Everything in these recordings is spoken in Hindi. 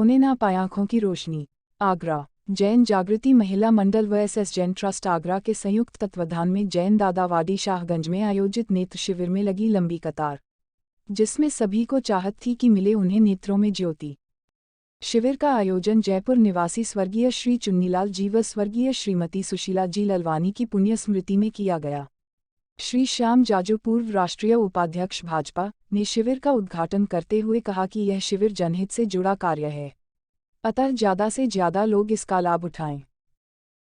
खोने ना पाए आँखों की रोशनी। आगरा जैन जागृति महिला मंडल व एसएस जैन ट्रस्ट आगरा के संयुक्त तत्वाधान में जैन दादावाड़ी शाहगंज में आयोजित नेत्र शिविर में लगी लंबी कतार, जिसमें सभी को चाहत थी कि मिले उन्हें नेत्रों में ज्योति। शिविर का आयोजन जयपुर निवासी स्वर्गीय श्री चुन्नीलाल जी व स्वर्गीय श्रीमती सुशीला जी ललवानी की पुण्य स्मृति में किया गया। श्री श्याम जाजू पूर्व राष्ट्रीय उपाध्यक्ष भाजपा ने शिविर का उद्घाटन करते हुए कहा कि यह शिविर जनहित से जुड़ा कार्य है, अतः ज्यादा से ज्यादा लोग इसका लाभ उठाएं।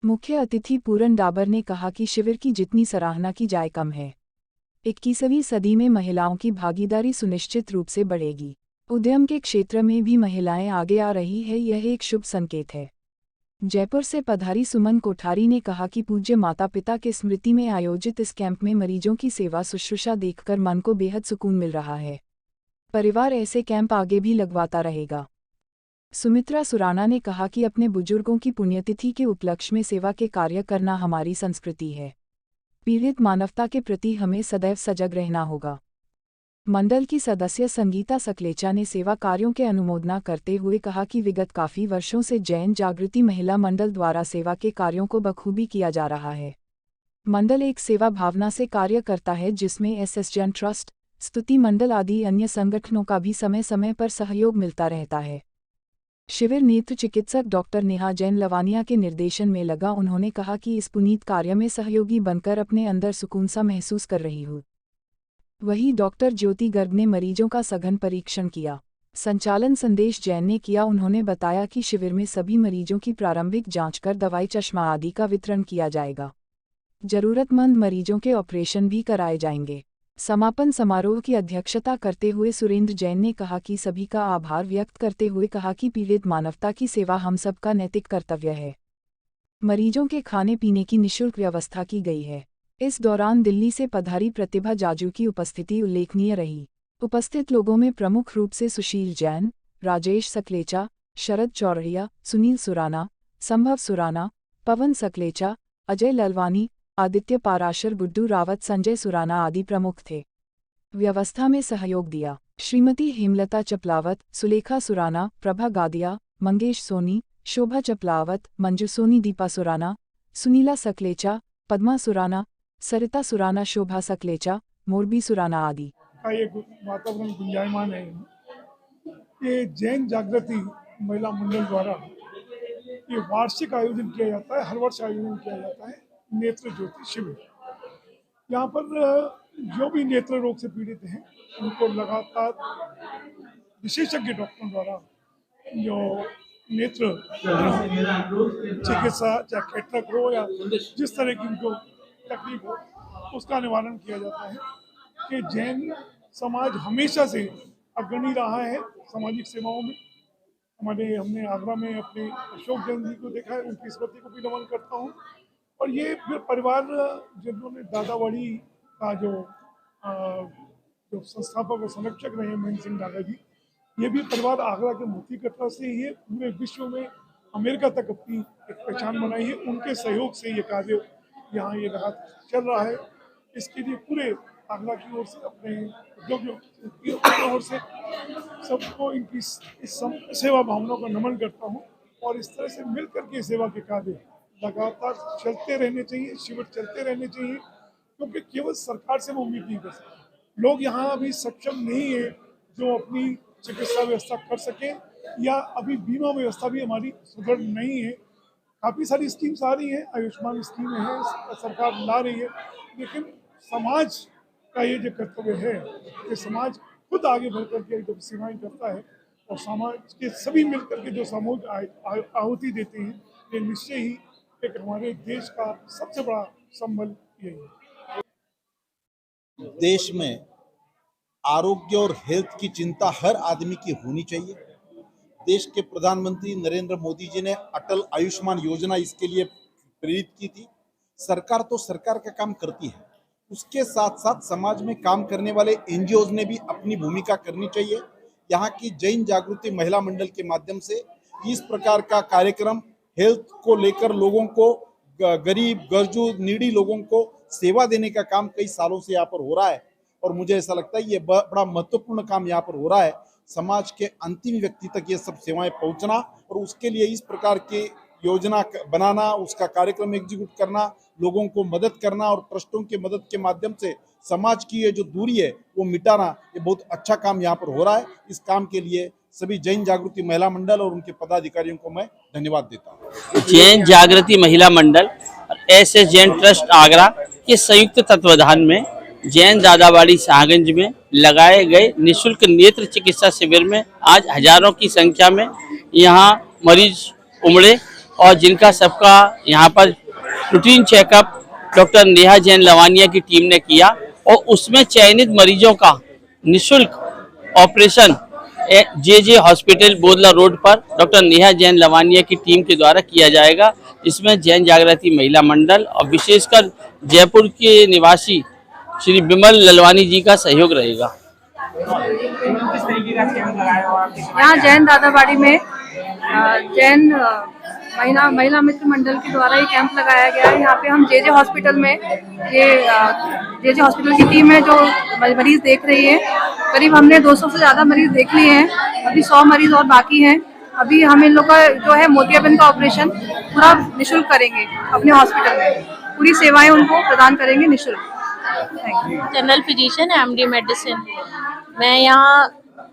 मुख्य अतिथि पूरन डाबर ने कहा कि शिविर की जितनी सराहना की जाए कम है। 21वीं सदी में महिलाओं की भागीदारी सुनिश्चित रूप से बढ़ेगी। उद्यम के क्षेत्र में भी महिलाएं आगे आ रही है, यह एक शुभ संकेत है। जयपुर से पधारी सुमन कोठारी ने कहा कि पूज्य माता पिता के स्मृति में आयोजित इस कैंप में मरीजों की सेवा शुश्रूषा देखकर मन को बेहद सुकून मिल रहा है। परिवार ऐसे कैंप आगे भी लगवाता रहेगा। सुमित्रा सुराना ने कहा कि अपने बुजुर्गों की पुण्यतिथि के उपलक्ष्य में सेवा के कार्य करना हमारी संस्कृति है। पीड़ित मानवता के प्रति हमें सदैव सजग रहना होगा। मंडल की सदस्य संगीता सकलेचा ने सेवा कार्यों के अनुमोदना करते हुए कहा कि विगत काफी वर्षों से जैन जागृति महिला मंडल द्वारा सेवा के कार्यों को बखूबी किया जा रहा है। मंडल एक सेवा भावना से कार्य करता है, जिसमें एसएस जैन ट्रस्ट, स्तुति मंडल आदि अन्य संगठनों का भी समय समय पर सहयोग मिलता रहता है। शिविर नेत्र चिकित्सक डॉक्टर नेहा जैन लवानिया के निर्देशन में लगा। उन्होंने कहा कि इस पुनीत कार्य में सहयोगी बनकर अपने अंदर सुकून सा महसूस कर रही हूँ। वहीं डॉक्टर ज्योति गर्ग ने मरीजों का सघन परीक्षण किया। संचालन संदेश जैन ने किया। उन्होंने बताया कि शिविर में सभी मरीजों की प्रारंभिक जांच कर दवाई चश्मा आदि का वितरण किया जाएगा। जरूरतमंद मरीजों के ऑपरेशन भी कराए जाएंगे। समापन समारोह की अध्यक्षता करते हुए सुरेंद्र जैन ने कहा कि सभी का आभार व्यक्त करते हुए कहा कि पीड़ित मानवता की सेवा हम सबका नैतिक कर्तव्य है। मरीजों के खाने पीने की निःशुल्क व्यवस्था की गई है। इस दौरान दिल्ली से पधारी प्रतिभा जाजू की उपस्थिति उल्लेखनीय रही। उपस्थित लोगों में प्रमुख रूप से सुशील जैन, राजेश सकलेचा, शरद चौरहिया, सुनील सुराना, संभव सुराना, पवन सकलेचा, अजय ललवानी, आदित्य पाराशर, गुड्डू रावत, संजय सुराना आदि प्रमुख थे। व्यवस्था में सहयोग दिया श्रीमती हेमलता चपलावत, सुलेखा सुराना, प्रभा गादिया, मंगेश सोनी, शोभा चपलावत, मंजू सोनी, दीपा सुराना, सुनीला सकलेचा, पद्मा सुराना, सरिता सुराना, शोभा सकलेचा, मोरबी सुराना आदि का ये वातावरण गुंजायमान है। ये जैन जागृति महिला मंडल द्वारा ये वार्षिक आयोजन किया जाता है, हर वर्ष आयोजन किया जाता है नेत्र ज्योति शिविर। यहाँ पर जो भी नेत्र रोग से पीड़ित हैं उनको लगातार विशेषज्ञ डॉक्टरों द्वारा जो नेत्र चिकित्सा, चाहे कैटरेक्ट हो या जिस तरह की उनको तकलीफ हो, उसका निवारण किया जाता है। कि जैन समाज हमेशा से अग्रणी रहा है सामाजिक सेवाओं में। हमने आगरा में अपने अशोक जैन जी को देखा है, उनकी स्मृति को भी नमन करता हूँ। और ये फिर परिवार जिन्होंने दादावाड़ी का जो संस्थापक और संरक्षक रहे महेंद्र सिंह दादा जी, ये भी परिवार आगरा के मोती कटरा से ही है। पूरे विश्व में अमेरिका तक अपनी एक पहचान बनाई है। उनके सहयोग से ये कार्य यहाँ ये लगातार चल रहा है। इसके लिए पूरे आगरा की ओर से, अपने उद्योगियों की ओर से सबको इनकी इस सेवा भावना को नमन करता हूँ। और इस तरह से मिल करके सेवा के कार्य लगातार चलते रहने चाहिए, शिविर चलते रहने चाहिए, क्योंकि केवल सरकार से हम उम्मीद नहीं कर सकते। लोग यहाँ अभी सक्षम नहीं है जो अपनी चिकित्सा व्यवस्था कर सके, या अभी बीमा व्यवस्था भी हमारी सुदृढ़ नहीं है। काफ़ी सारी स्कीम्स आ रही हैं, आयुष्मान स्कीम है, सरकार ला रही है, लेकिन समाज का ये जो कर्तव्य है कि समाज खुद आगे बढ़ करके जब सेवाएं करता है और समाज के सभी मिलकर के जो सामूहिक आहुति देते हैं, ये निश्चय ही एक हमारे देश का सबसे बड़ा संबल यही है। देश में आरोग्य और हेल्थ की चिंता हर आदमी की होनी चाहिए। देश के प्रधानमंत्री नरेंद्र मोदी जी ने अटल आयुष्मान योजना इसके लिए प्रेरित की थी। सरकार तो सरकार का काम करती है, उसके साथ साथ समाज में काम करने वाले एनजीओज ने भी अपनी भूमिका करनी चाहिए। यहाँ की जैन जागृति महिला मंडल के माध्यम से इस प्रकार का कार्यक्रम हेल्थ को लेकर लोगों को, गरीब गरजू नीडी लोगों को सेवा देने का काम कई सालों से यहाँ पर हो रहा है। और मुझे ऐसा लगता है ये बड़ा महत्वपूर्ण काम यहाँ पर हो रहा है, समाज के अंतिम व्यक्ति तक ये सब सेवाएं पहुंचना, और उसके लिए इस प्रकार के योजना बनाना, उसका कार्यक्रम एग्जीक्यूट करना, लोगों को मदद करना और ट्रस्टों की मदद के माध्यम से समाज की ये जो दूरी है वो मिटाना, ये बहुत अच्छा काम यहाँ पर हो रहा है। इस काम के लिए सभी जैन जागृति महिला मंडल और उनके पदाधिकारियों को मैं धन्यवाद देता हूँ। जैन जागृति महिला मंडल और SS जैन ट्रस्ट आगरा के संयुक्त तत्वाधान में जैन दादावाड़ी शाहगंज में लगाए गए निःशुल्क नेत्र चिकित्सा शिविर में आज हजारों की संख्या में यहाँ मरीज उमड़े, और जिनका सबका यहाँ पर routine checkup doctor Neha Jain Lavania की टीम ने किया, और उसमें चयनित मरीजों का निःशुल्क operation JJ hospital Bodla road पर डॉक्टर नेहा जैन लवानिया की टीम के द्वारा किया जाएगा, जिसमें जैन जागृति महिला मंडल और विशेषकर जयपुर के निवासी श्री बिमल ललवानी जी का सहयोग रहेगा। यहाँ जैन दादावाड़ी में जैन महिला मित्र मंडल के द्वारा ये कैंप लगाया गया है। यहाँ पे हम JJ हॉस्पिटल में JJ हॉस्पिटल की टीम है जो मरीज देख रही है। करीब हमने 200 से ज़्यादा मरीज देख लिए हैं, अभी 100 मरीज और बाकी हैं। अभी हम इन लोग का जो है मोतियाबिंद का ऑपरेशन पूरा निःशुल्क करेंगे अपने हॉस्पिटल में, पूरी सेवाएं उनको प्रदान करेंगे निःशुल्क। General physician MD medicine. मैं यहाँ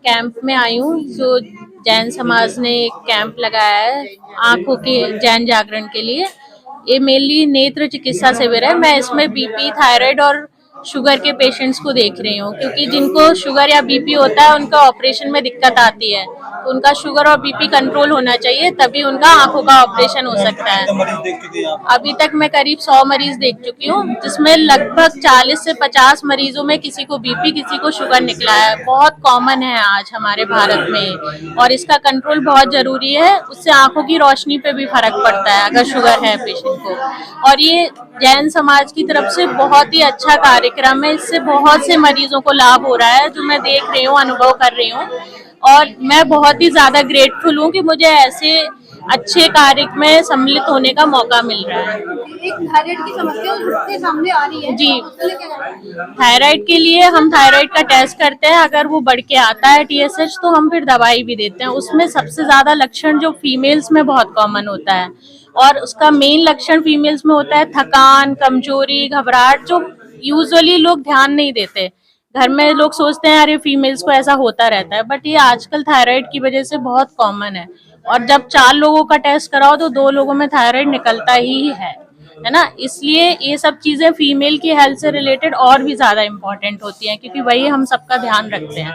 कैंप में आई हूँ जो जैन समाज ने एक कैंप लगाया है आंखों के जैन जागरण के लिए। ये मेनली नेत्र चिकित्सा शिविर है। मैं इसमें BP, थायराइड और शुगर के पेशेंट्स को देख रही हूँ, क्योंकि जिनको शुगर या BP होता है उनका ऑपरेशन में दिक्कत आती है। उनका शुगर और BP कंट्रोल होना चाहिए, तभी उनका आंखों का ऑपरेशन हो सकता है। अभी तक मैं करीब 100 मरीज देख चुकी हूँ, जिसमें लगभग 40 से 50 मरीजों में किसी को BP, किसी को शुगर निकला है। बहुत कॉमन है आज हमारे भारत में, और इसका कंट्रोल बहुत जरूरी है। उससे आंखों की रोशनी पे भी फर्क पड़ता है अगर शुगर है पेशेंट को। और ये जैन समाज की तरफ से बहुत ही अच्छा कार्यक्रम है। इससे बहुत से मरीजों को लाभ हो रहा है, जो मैं देख रही हूँ, अनुभव कर रही हूँ। और मैं बहुत ही ज्यादा ग्रेटफुल हूँ कि मुझे ऐसे अच्छे कार्य में सम्मिलित होने का मौका मिल रहा है। एक थायराइड की समस्या उसके सामने आ रही है जी, थायराइड के लिए हम थायराइड का टेस्ट करते हैं। अगर वो बढ़ के आता है TSH तो हम फिर दवाई भी देते हैं। उसमें सबसे ज्यादा लक्षण जो फीमेल्स में बहुत कॉमन होता है, और उसका मेन लक्षण फीमेल्स में होता है थकान, कमजोरी, घबराहट, जो यूजुअली लोग ध्यान नहीं देते। घर में लोग सोचते हैं अरे फीमेल्स को ऐसा होता रहता है, बट ये आजकल थायराइड की वजह से बहुत कॉमन है। और जब 4 लोगों का टेस्ट कराओ तो 2 लोगों में थायराइड निकलता ही है ना। इसलिए ये सब चीजें फीमेल की हेल्थ से रिलेटेड और भी ज्यादा इम्पोर्टेंट होती हैं, क्योंकि वही हम सबका ध्यान रखते हैं।